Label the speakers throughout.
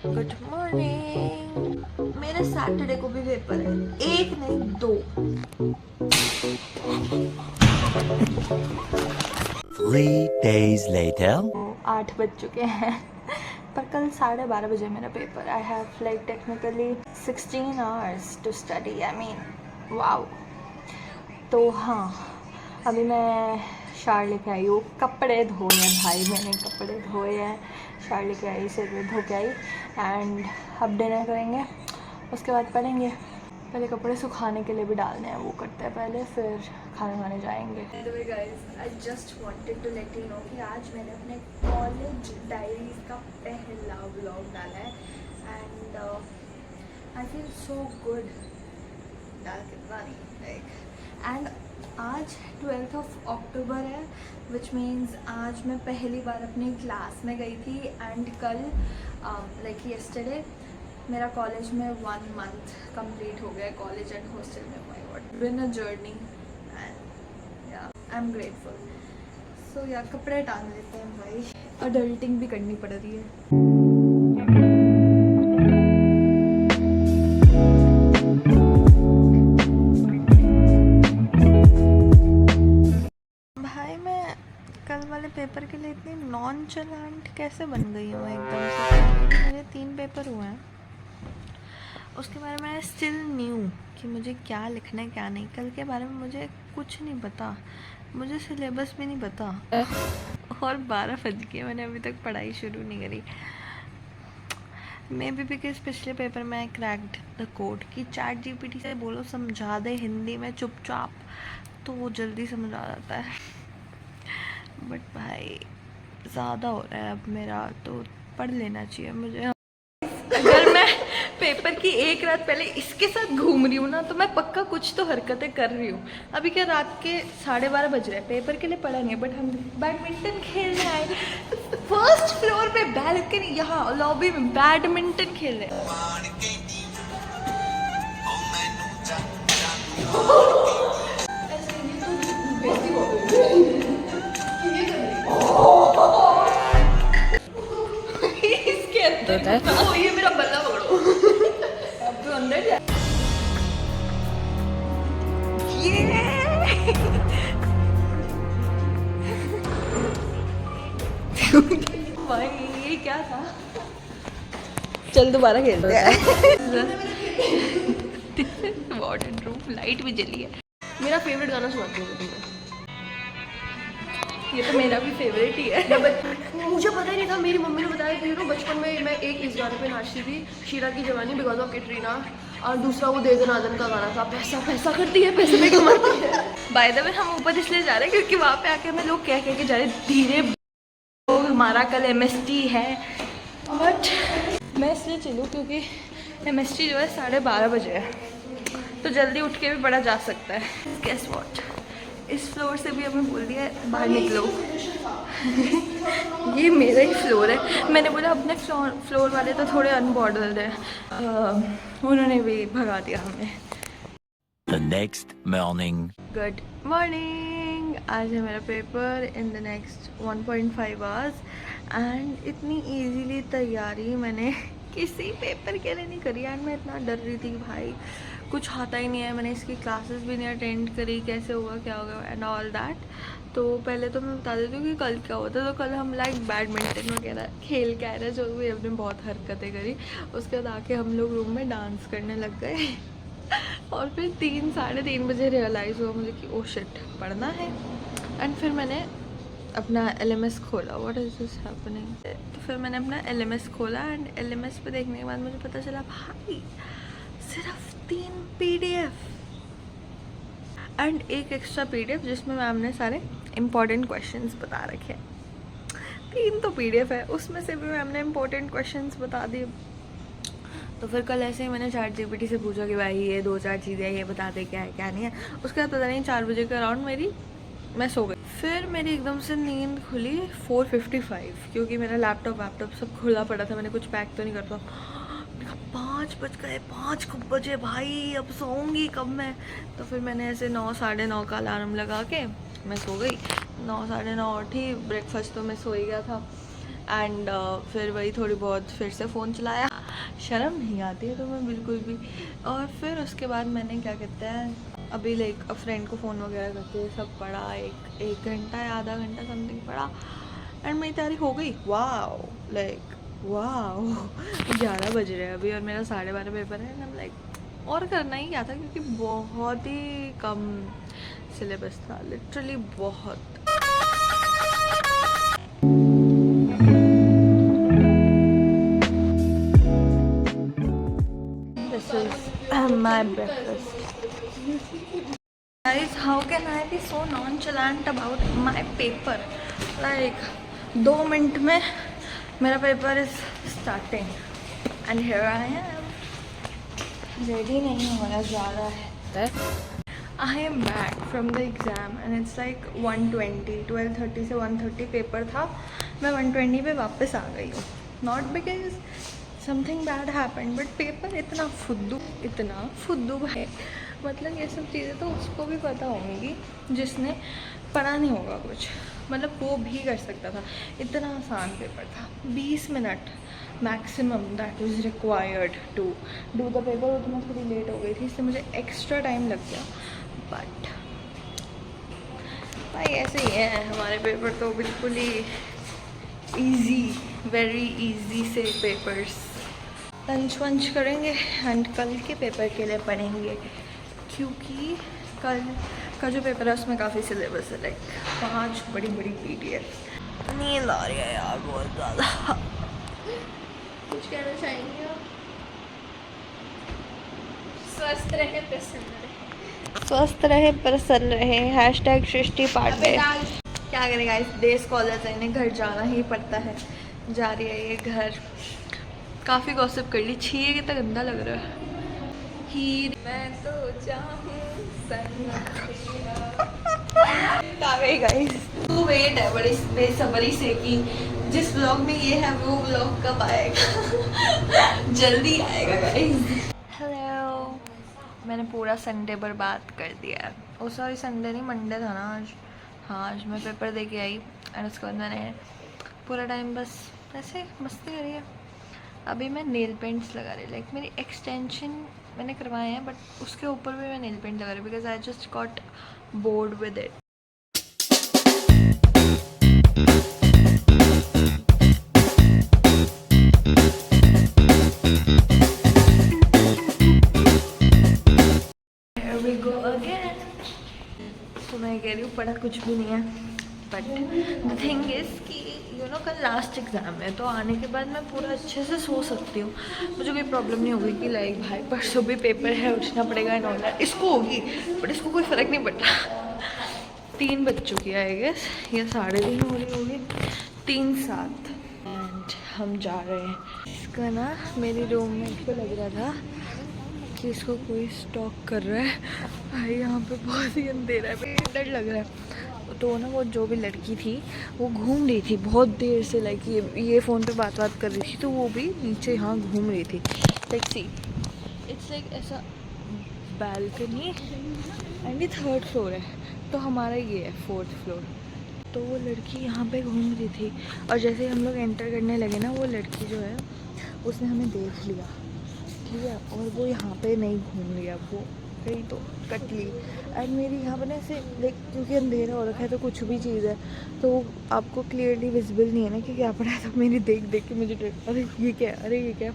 Speaker 1: Good morning. मेरे Saturday को भी पेपर है, एक नहीं दो।
Speaker 2: 3 days later.
Speaker 1: 8 बज चुके हैं पर कल 12:30 बजे मेरा paper. I have like technically 16 hours to study. I mean wow. तो हाँ, अभी मैं शार लेके आई हूँ, कपड़े धोए हैं भाई, मैंने कपड़े धोए हैं, शार लेके आई, सिर में धो के आई। एंड अब डिनर करेंगे, उसके बाद पढ़ेंगे। पहले कपड़े सुखाने के लिए भी डालने हैं, वो करते हैं पहले, फिर खाना खाने जाएंगे। Guys, I just wanted to let you know कि आज मैंने अपने कॉलेज डायरीज का पहला व्लॉग डाला है। And I feel so good डाल कितना नहीं एंड आज 12 अक्टूबर है, विच मीन्स आज मैं पहली बार अपनी क्लास में गई थी। एंड कल लाइक येस्टरडे मेरा कॉलेज में 1 month कंप्लीट हो गया, कॉलेज एंड हॉस्टल में। My God, been a journey and yeah I am grateful. सो या कपड़े टांग लेते हैं भाई, अडल्टिंग भी करनी पड़ रही है। कल वाले पेपर के लिए इतनी नॉन चलांट कैसे बन गई हूँ एकदम से। मेरे 3 पेपर हुए हैं, उसके बारे में स्टिल न्यू कि मुझे क्या लिखना है क्या नहीं। कल के बारे में मुझे कुछ नहीं पता, मुझे सिलेबस भी नहीं पता। और 12 बज गए, मैंने अभी तक पढ़ाई शुरू नहीं करी। मे बी बिकॉज पिछले पेपर में आई क्रैक्ड द कोड कि चैट जीपीटी से बोलो समझा दे हिंदी में चुपचाप, तो वो जल्दी समझ आ जाता है। बट भाई ज़्यादा हो रहा है अब मेरा, तो पढ़ लेना चाहिए मुझे। अगर मैं पेपर की एक रात पहले इसके साथ घूम रही हूँ ना, तो मैं पक्का कुछ तो हरकतें कर रही हूँ। अभी क्या रात के 12:30 बज रहे हैं, पेपर के लिए पढ़ा नहीं है, बट हम बैडमिंटन खेलने आए। फर्स्ट फ्लोर पे बैल्कनी, यहाँ लॉबी में बैडमिंटन खेल रहे हैं। ओ, ये मेरा बल्ला पकड़ो। अब तो अंदर जा। ये भाई ये क्या था? चल दोबारा खेलते हैं। वार्डन रूम लाइट भी जली है।
Speaker 3: मेरा फेवरेट गाना सुनाती हूँ तुम्हें।
Speaker 1: ये तो मेरा भी फेवरेट ही है।
Speaker 3: मुझे पता ही नहीं था, मेरी मम्मी ने बताया कि बचपन में मैं एक इस गाने पे नाचती थी, शीरा की जवानी बिकॉज ऑफ कैटरीना, और दूसरा वो दे दनादन का गाना था, पैसा पैसा करती है पैसे में कमाती है।
Speaker 1: बाय द वे हम ऊपर इसलिए जा रहे हैं क्योंकि वहाँ पे आके हमें लोग कह के जा रहे धीरे, हमारा कल एमएसटी है। बट मैं इसलिए चलूँ क्योंकि एमएसटी जो है 12:30 बजे है, तो जल्दी उठ के भी पढ़ा जा सकता है। गेस व्हाट, इस फ्लोर से भी हमें बोल दिया है बाहर निकलो। ये मेरा ही फ्लोर है। मैंने बोला अपने फ्लोर वाले तो थोड़े अनबॉर्डर्ड है, उन्होंने भी भगा दिया हमें।
Speaker 2: The next morning.
Speaker 1: Good morning. आज है मेरा paper in the next 1.5 hours and इतनी इजीली तैयारी मैंने किसी पेपर के लिए नहीं करी। एंड मैं इतना डर रही थी भाई, कुछ आता ही नहीं है, मैंने इसकी क्लासेस भी नहीं अटेंड करी, कैसे होगा क्या होगा एंड ऑल दैट। तो पहले तो मैं बता देती हूँ कि कल क्या होता है। तो कल हम लाइक बैडमिंटन वगैरह खेल के आए रहे, जो भी हमने बहुत हरकतें करी। उसके बाद आके हम लोग रूम में डांस करने लग गए। और फिर 3-3:30 बजे रियलाइज़ हुआ मुझे कि ओ शिट पढ़ना है। एंड फिर मैंने अपना LMS खोला। What is this happening? तो फिर मैंने अपना LMS खोला एंड LMS पे देखने के बाद मुझे पता चला भाई सिर्फ 3 PDF एंड एक एक्स्ट्रा PDF जिसमें मैम ने सारे इम्पॉर्टेंट क्वेश्चंस बता रखे हैं। 3 तो PDF है, उसमें से भी मैम ने इम्पोर्टेंट क्वेश्चंस बता दिए। तो फिर कल ऐसे ही मैंने चैट जीपीटी से पूछा कि भाई ये 2-4 चीज़ें ये बता दे क्या है क्या नहीं है। उसके बाद पता नहीं 4 बजे के अराउंड मैं सो गई। फिर मेरी एकदम से नींद खुली 4:55, क्योंकि मेरा लैपटॉप सब खुला पड़ा था, मैंने कुछ पैक तो नहीं करता। 5 बज गए, 5 कब बजे भाई, अब सोऊंगी कब मैं? तो फिर मैंने ऐसे 9-9:30 का अलार्म लगा के मैं सो गई। 9-9:30 उठी, ब्रेकफास्ट तो मैं सो ही गया था। एंड फिर वही थोड़ी बहुत फिर से फ़ोन चलाया। शर्म नहीं आती है तुम्हें बिल्कुल भी। और फिर उसके बाद मैंने क्या कहते हैं अभी लाइक फ्रेंड को फ़ोन वगैरह करके सब पढ़ा, एक घंटा या आधा घंटा समथिंग पढ़ा एंड मेरी तैयारी हो गई। वाओ लाइक वाओ 11 बज रहे हैं अभी और मेरा 12:30 पेपर है एंड लाइक और करना ही क्या था क्योंकि बहुत ही कम सिलेबस था, लिटरली बहुत। This is my breakfast. Guys, how can I be so nonchalant about my paper? Like 2 minute में मेरा paper is starting and here I am ready नहीं होना जा रहा है। I am back from the exam and it's like 1:20, 12:30 से 1:30 paper था। मैं 1:20 पे वापस आ गई हूँ, not because something bad happen but paper इतना फुद्दू है। मतलब ये सब चीज़ें तो उसको भी पता होंगी जिसने पढ़ा नहीं होगा कुछ, मतलब वो भी कर सकता था। इतना आसान पेपर था, 20 minute maximum that was required to do the paper. और तो मैं थोड़ी लेट हो गई थी इसलिए मुझे एक्स्ट्रा टाइम लग गया, बट भाई ऐसे ही है हमारे पेपर तो बिल्कुल ही ईजी, वेरी ईजी से पेपर्स। लंच वंच करेंगे एंड कल के पेपर के लिए पढ़ेंगे क्योंकि कल का जो पेपर है उसमें काफ़ी सिलेबस है, लाइक 5 बड़ी PDF। नींद आ रही है यार बहुत ज़्यादा।
Speaker 3: कुछ कहना चाहेंगे आप? स्वस्थ रहे, प्रसन्न रहे। हैशटैग सृष्टि पांडे। क्या करेगा इस देश कॉलेज है, इन्हें घर जाना ही पड़ता है। जा रही है ये घर। काफ़ी गॉसिप कर ली, छी ये कितना गंदा लग रहा है। ही मैं तो चाहूँ गाइस, तो वेट है बड़ी बेसब्री से कि जिस व्लॉग में ये है वो व्लॉग कब आएगा। जल्दी आएगा गाइस। हेलो, मैंने पूरा संडे बर्बाद कर दिया है। ओ सॉरी संडे नहीं, मंडे था ना आज। हाँ आज मैं पेपर दे के आई और उसके बाद मैंने पूरा टाइम बस ऐसे मस्ती करी है। अभी मैं नेल पेंट्स लगा रही, लाइक मेरी एक्सटेंशन मैंने करवाए हैं बट उसके ऊपर भी मैं नेल पेंट लगा रही because I just got bored with it. Here we go again. तो मैं कह रही हूँ पढ़ा कुछ भी नहीं है बट द थिंग इज़ कि कल लास्ट एग्ज़ाम है तो आने के बाद मैं पूरा अच्छे से सो सकती हूँ। मुझे कोई प्रॉब्लम नहीं होगी कि लाइक भाई परसों भी पेपर है उठना पड़ेगा एंड ऑल दैट। इसको होगी बट इसको कोई फ़र्क नहीं पड़ता। 3 बज चुकी है आई गेस, या 3:30 हो रही होगी, 3:07 एंड हम जा रहे हैं। इसका ना मेरी रूममेट को लग रहा था कि इसको कोई स्टॉक कर रहा है। भाई यहाँ पे बहुत ही अंधेरा है, डर लग रहा है। तो ना वो जो भी लड़की थी वो घूम रही थी बहुत देर से, लाइक ये फ़ोन पे बात कर रही थी तो वो भी नीचे यहाँ घूम रही थी। लाइक सी इट्स लाइक ऐसा बालकनी एंड ये 3rd फ्लोर है तो हमारा ये है 4th फ्लोर। तो वो लड़की यहाँ पे घूम रही थी और जैसे हम लोग एंटर करने लगे ना वो लड़की जो है उसने हमें देख लिया, ठीक है, और वो यहाँ पे नहीं घूम रही है, वो गई तो कट ली। एंड मेरी यहाँ पर ना ऐसे लाइक क्योंकि अंधेरा हो रखा है तो कुछ भी चीज़ है तो आपको क्लियरली विजिबल नहीं है ना कि क्या पड़ा है। तो मेरी देख के मुझे डर, अरे ये क्या, अरे ये क्या।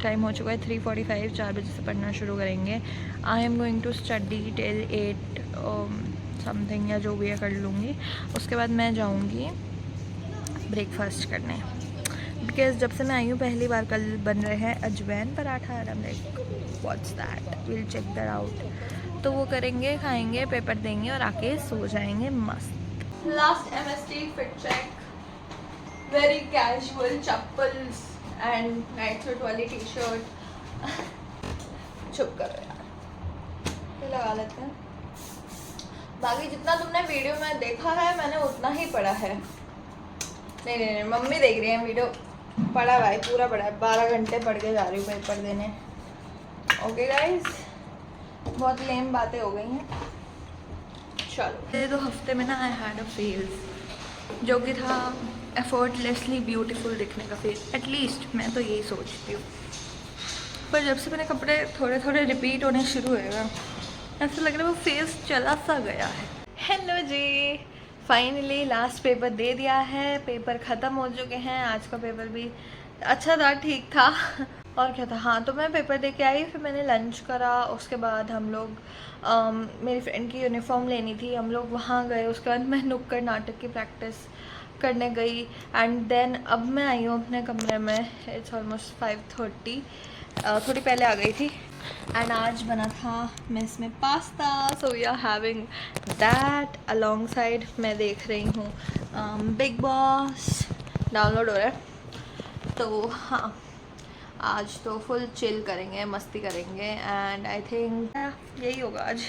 Speaker 3: टाइम हो चुका है 3:45, 4 बजे से पढ़ना शुरू करेंगे। I am going to study till 8 something या जो भी है कर लूँगी। उसके बाद मैं जाऊँगी ब्रेकफास्ट करने बिकॉज जब से मैं आई हूँ पहली बार कल बन रहे हैं अजवैन पराठा और like what's that, will check that out. तो वो करेंगे, खाएंगे, पेपर देंगे और आके सो जाएंगे मस्त। Last MST fit check, very casual chappals and night suit वाली टी-शर्ट। चुप करो यार, ये लगा लेते हैं। बाकी जितना तुमने वीडियो में देखा है मैंने उतना ही पढ़ा है।
Speaker 1: नहीं नहीं नहीं, मम्मी देख रही है वीडियो। पढ़ा भाई, पूरा पढ़ा है, 12 घंटे पढ़ के जा रही हूँ पेपर देने। ओके गाइस, बहुत लेम बातें हो गई हैं। चलो, ये 2 हफ्ते में ना आई हैड अ फेज, जो कि था एफर्टलेसली ब्यूटीफुल दिखने का फेज। एटलीस्ट मैं तो यही सोचती हूँ। पर जब से मैंने कपड़े थोड़े थोड़े रिपीट होने शुरू हुए हैं, ऐसा लग रहा है वो फेस चला सा गया है। हेलो जी, फाइनली लास्ट पेपर दे दिया है। पेपर ख़त्म हो चुके हैं। आज का पेपर भी अच्छा था, ठीक था। और क्या था, हाँ, तो मैं पेपर दे के आई, फिर मैंने लंच करा। उसके बाद हम लोग मेरी फ्रेंड की यूनिफॉर्म लेनी थी, हम लोग वहाँ गए। उसके बाद मैं नुक्कड़ नाटक की प्रैक्टिस करने गई। एंड देन अब मैं आई हूँ अपने कमरे में। इट्स ऑलमोस्ट 5:30, थोड़ी पहले आ गई थी। एंड आज बना था मेस में pasta, so we are having that alongside. मैं देख रही हूँ बिग बॉस, डाउनलोड हो रहा है। तो हाँ, आज तो फुल चिल करेंगे, मस्ती करेंगे। एंड आई थिंक यही होगा आज।